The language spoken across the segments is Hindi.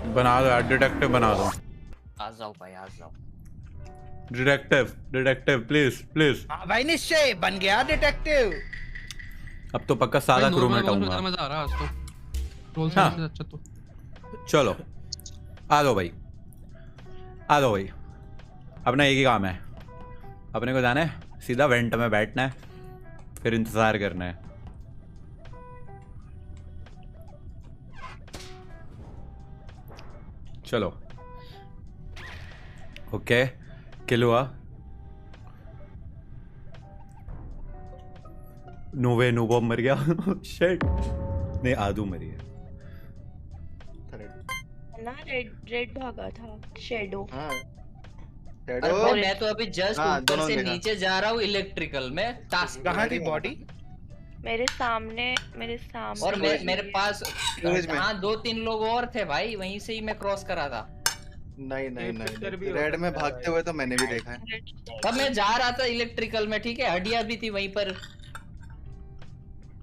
बना दो यार, डिटेक्टिव बना दो। आ जाओ भाई आ जाओ। Detective please please. हाँ भाई निश्चय बन गया डिटेक्टिव। अब तो पक्का सादा क्रूमेट आऊंगा। मजा आ रहा है आज तो। रोल हाँ। से अच्छा तो चलो आ जाओ भाई, आ जाओ भाई। अपना एक ही काम है, अपने को जाना है सीधा वेंट में बैठना है, फिर इंतजार करना है। चलो ओके, किल हुआ। नोवे नोबो मर गया। शिट, नहीं आदू मरी है। ना रेड भागा था शेडो। हाँ अरे भाई मैं तो अभी जस्ट हाँ, ऊपर दोनों से देखा। नीचे जा रहा हूँ इलेक्ट्रिकल में टास्क। कहाँ थी बॉडी? मेरे सामने और मेरे पास स्टोरेज में। हाँ 2-3 लोग और थे भाई, वहीं से ही मैं क्रॉस करा था। नहीं नहीं नहीं, रेड में भागते हुए तो मैंने भी देखा है। तब मैं जा रहा था इलेक्ट्रिकल में, ठीक है, हड्डियां भी थी वहीं पर।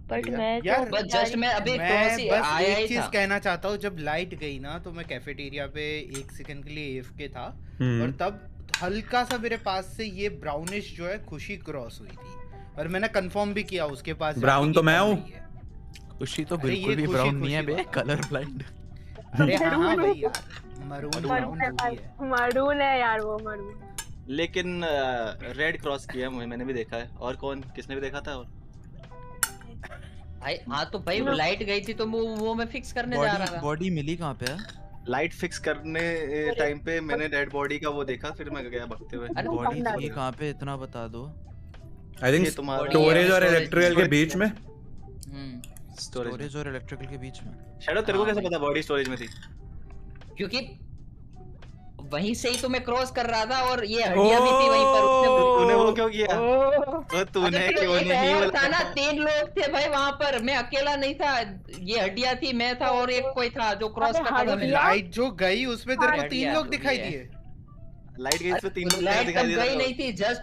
बट मैं यार, तो बस जस्ट मैं अभी मैं क्रॉस ही बस आया एक ही चीज था। कहना चाहता हूँ, जब लाइट गई ना तो मैं कैफेटेरिया पे 1 सेकंड के लिए AFK था और तब हल्का सा मेरे पास से ये ब्राउनिश जो है खुशी क्रॉस हुई थी और मैंने कंफर्म भी किया उसके पास। ब्राउन तो मैं हूँ। खुशी तो अरे बिल्कुल ये भी खुशी ब्राउन नहीं है खुशी बे, बात। Colour blind. अरे हाँ भाई यार, मरून ब्राउन जो भी है। मरून है यार, वो मरून। लेकिन रेड क्रॉस किया मैंने भी देखा है। और कौन किसने भी देखा था? और भाई हाँ तो भाई लाइट गई थी तो वो मैं फिक्स करने जा रहा था। बॉडी मिली कहाँ पे है? लाइट फिक्स करने टाइम पे मैंने डेड बॉडी का वो देखा, फिर मैं गया भागते हुए। अरे बॉडी थी कहाँ पे, इतना बता दो। आई थिंक ये तुम्हारा स्टोरेज और इलेक्ट्रिकल के बीच में। स्टोरेज। स्टोरेज और इलेक्ट्रिकल के बीच में। शैडो तेरे को कैसे पता बॉडी स्टोरेज में थी? क्योंकि वहीं से ही तो मैं क्रॉस कर रहा था और ये हड्डियां भी थी वहीं पर। तूने वो क्यों किया? तो तूने क्यों नहीं वो वो था ना, 3 लोग थे भाई वहां पर, मैं अकेला नहीं था। ये हड्डियां थी, मैं था और एक कोई था जो क्रॉस कर रहा था। लाइट जो गई उसमें तेरे को 3 लोग दिखाई हड्डियां दिए। लाइट गई इसमें 3 लोग लाइट दिखाई दे गई रहा नहीं थी, जस्ट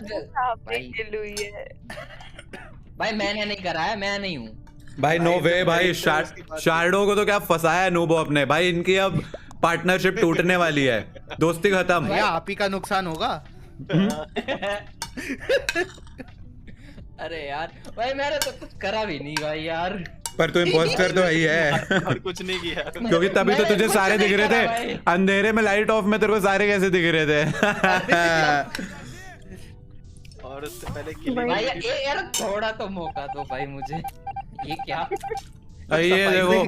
भाई मैंने नहीं कराया, मैं नहीं हूँ भाई नो वे भाई, शार्डो को तो क्या फंसाया नूबो अपने भाई। इनकी अब पार्टनरशिप टूटने वाली है, दोस्ती खत्म। भैया आप ही का नुकसान होगा। अरे यार भाई मैंने तो कुछ करा भी नहीं भाई यार। पर तू इम्पोस्टर तो वही है। और कुछ नहीं किया। क्योंकि तभी तो तुझे सारे दिख रहे थे अंधेरे में, लाइट ऑफ में तेरे को सारे कैसे दिख रहे थे? और उससे पहले भाई यार थोड़ा तो मौका दो भाई मुझे। ये क्या ये देखो,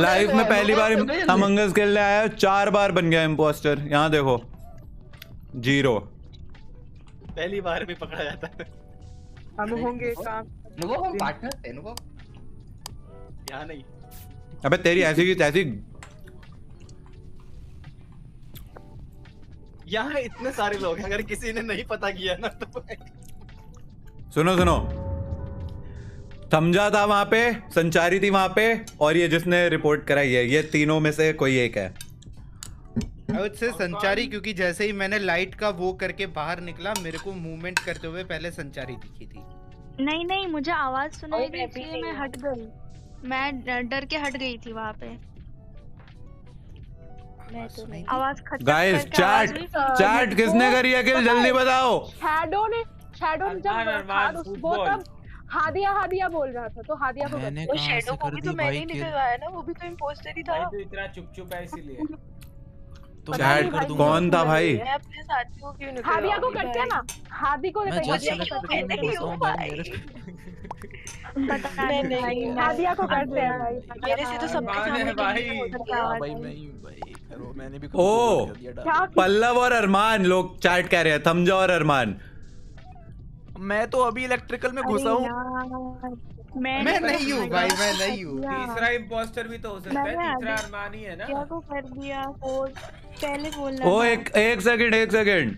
लाइफ में पहली बार अमंग अस खेलने आया, 4 बार बन गया इम्पोस्टर। यहाँ देखो 0। पहली बार भी पकड़ा जाता है। हम होंगे काम। वो हम पार्टनर थे वो। यहाँ नहीं। अबे तेरी ऐसी की तैसी। यहाँ इतने सारे लोग हैं, अगर किसी ने नहीं पता किया ना तो सुनो सुनो, थमजा था वहां पे, संचारी थी वहां पे, और ये जिसने रिपोर्ट कराई है, ये तीनों में से कोई एक है। से संचारी, क्योंकि जैसे ही मैंने लाइट का वो करके बाहर निकला मेरे को मूवमेंट करते हुए पहले संचारी दिखी थी। नहीं नहीं, मुझे आवाज सुनाई दी इसलिए मैं हट गई। मैं डर के हट गई थी वहां पे। आवाज खट गाइस चैट किसने करी है किल, जल्दी बताओ। शैडो ने जब था वो तब हादिया बोल रहा था, तो हादिया को मैंने वो कहाँ शेडो से को कर भी दी तो मैंने भाई ही किल? निकलवाया ना, वो भी तो इम्पोस्टर ही था। तो इतना चुप है इसीलिए। तो चैट मैं कर दूंगा। कौन था भाई? मैं अपने साथी को क्यों निकलवा? हादिया को करते हैं ना, हादी को मैं देखो, जस्ट हादिया को करते इलेक्ट्रिकल में घुसा हूँ भाई, मेरे हादिया को करते हैं भाई। मेरे से तो सबके सामने भाई। हाँ भाई मैं ही हूँ भाई, करो मैंने भी ओ कर दिया डाल। पल्लव और अरमान लोग चैट कह रहे हैं, थमजा और अरमान। मैं तो अभी इलेक्ट्रिकल में घुसा हूँ। मैं नहीं हूँ भाई, मैं नहीं हूँ। तीसरा इम्पोस्टर भी तो हो सकता है, तीसरा अरमान ही है ना। क्या को कर दिया वो पहले बोलना ओ एक सेकंड,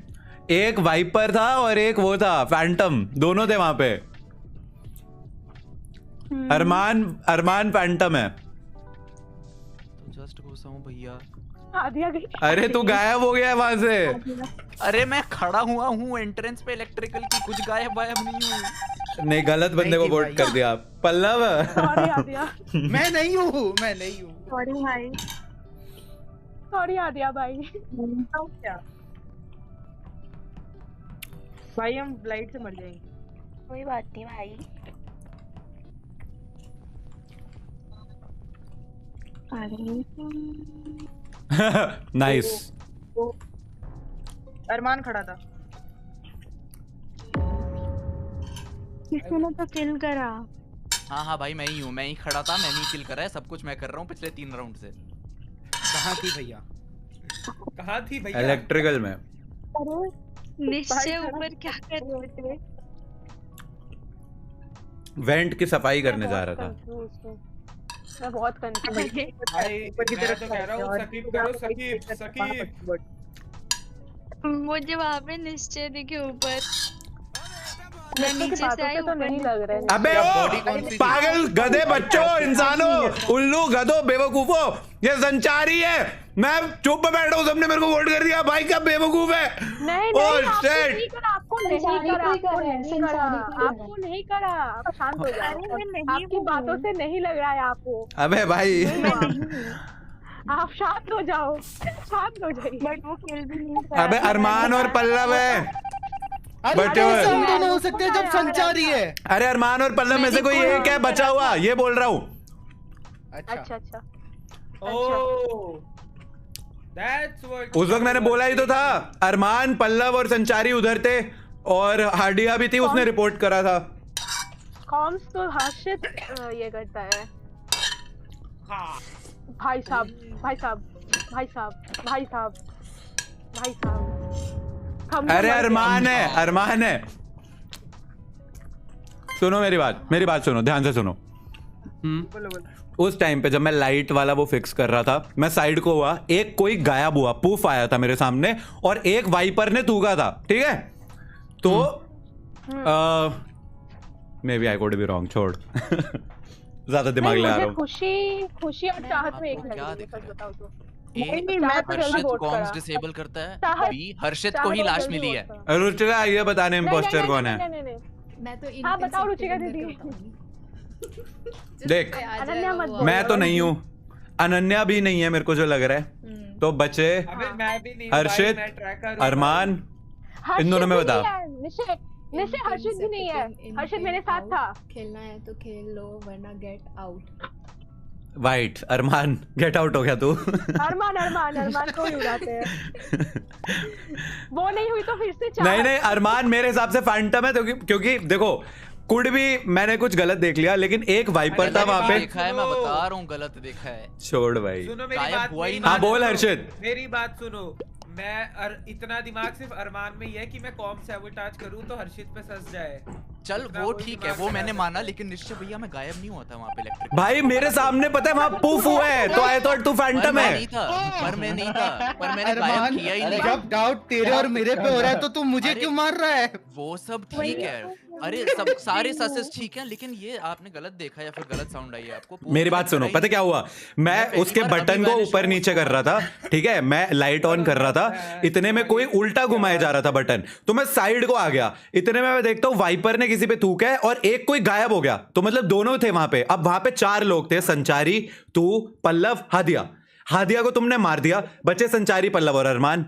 एक वाइपर था और एक वो था फैंटम, दोनों थे वहां पे। अरमान फैंटम है। जस्ट घुसा हूँ भैया। हादिया गई। अरे तू गायब हो गया वहां से। अरे मैं खड़ा हुआ हूँ एंट्रेंस पे इलेक्ट्रिकल की, कुछ गायब नहीं हूँ। नहीं, गलत बंदे को वोट कर दिया पल्लव। सॉरी हादिया। मैं नहीं हूँ। सॉरी भाई। सॉरी आदिया भाई। क्या भाई हम लाइट से मर जाएंगे। कोई बात नहीं भाई। नाइस। अरमान खड़ा था। किसी ने तो किल करा। हाँ भाई मैं ही खड़ा था, मैंने ही किल करा है, सब कुछ मैं कर रहा हूँ पिछले 3 राउंड से। कहाँ थी भैया? कहाँ थी भैया? इलेक्ट्रिकल में। निश्चय ऊपर क्या कर रहे थे? वेंट की सफाई करने जा रहा था। मैं बहुत कंफ्यूज। भाई मैं तो कह रहा हूँ स्किप करो, स्किप। मुझे वहाँ पे निश्चय दिखे ऊपर। मैं की नीचे बातों से आई से तो ऊपर नहीं लग रहा है। अबे ओ पागल गधे बच्चों, इंसानों, उल्लू गधों, बेवकूफों, ये संचारी है। मैं चुप बैठा हूँ, सबने मेरे को वोट कर दिया। भाई क्या बेवकूफ है। नहीं Oh, नहीं shit! आपको नहीं करा। आप शांत हो जाओ। आपकी बातों से नहीं लग रहा है आपको। अबे भाई आप शांत हो जाओ, शांत हो जाइए। बट वो किल भी नहीं करा। अबे अरमान और पल्लव है। अरे But कैसे हम दोनों हो सकते हैं जब संचारी है? अरे अरमान और पल्लव में से कोई एक है बचा हुआ, ये बोल रहा हूँ। अच्छा। Oh that's what. उस वक्त मैंने बोला ही तो था, अरमान, पल्लव और संचारी उधर थे और हार्डिया भी थी, उसने रिपोर्ट करा था। कॉम्स तो हर्षित ये करता है। भाई साहब। अरे अरमान है। सुनो मेरी बात सुनो, ध्यान से सुनो। उस टाइम पे जब मैं लाइट वाला वो फिक्स कर रहा था, मैं साइड को हुआ, एक कोई गायब हुआ, पूफ आया था मेरे सामने और एक वाइपर ने थूका था, ठीक है? तो may be I could be wrong, छोड़। ज्यादा दिमाग ले आ रहा हूँ। खुशी और चाहत में एक लगी, सच बताओ तो। हर्षित कॉम्स डिसेबल करता है, बी हर्षित को ही लाश मिली है। रुचिका ये बताने इम्पोस्टर कौन है? मैं तो हाँ बताओ रुचिका दीदी। देख मैं तो नहीं हूँ, अनन्या भी नहीं है मेरे को जो लग रहा है, तो बचे हर्षित, अरमान, इन दोनों में बता। निश्चय हर्षित भी नहीं है, हर्षित मेरे साथ था। खेलना है तो खेल लो वरना गेट आउट। वाइट, अरमान गेट आउट हो गया तू। अरमान को ही उड़ाते हैं। वो नहीं हुई तो फिर से नहीं अरमान मेरे हिसाब से फैंटम है, क्योंकि देखो कुड भी मैंने कुछ गलत देख लिया, लेकिन एक वाइपर था वहां पे। देखा है, मैं बता रहा हूँ गलत देखा है। छोड़ भाई, सुनो मेरी बात। हाँ बोल हर्षित। मेरी बात सुनो, मैं इतना दिमाग सिर्फ अरमान में ही है कि मैं कॉम सैबोटाज करूं तो हर्षित पे सस जाए। चल वो ठीक है, वो मैंने माना, लेकिन निश्चय भैया मैं गायब नहीं हुआ था वहाँ पे इलेक्ट्रिक। भाई मेरे सामने पता है वहाँ पूफ हुआ है, तो आई थॉट तू फैंटम है। पर मैं नहीं था, पर मैंने गायब किया ही नहीं। जब डाउट तेरे और मेरे पे हो रहा है तो तू मुझे क्यों मार रहा है? वो सब ठीक है, अरे सब सारे ससेस ठीक है, लेकिन ये आपने गलत देखा या फिर गलत साउंड आई है आपको। मेरी बात सुनो, पता क्या हुआ, मैं उसके बटन को ऊपर नीचे कर रहा था, ठीक है, मैं लाइट ऑन कर रहा था, इतने में कोई उल्टा घुमाया जा रहा था बटन, तो मैं साइड को आ गया, इतने में मैं देखता हूँ वाइपर ने किसी पे थूका है और एक कोई गायब हो गया, तो मतलब दोनों थे वहां पे। अब वहां पे 4 लोग थे, संचारी, तू, पल्लव, हादिया को तुमने मार दिया, बचे संचारी, पल्लव और अरमान।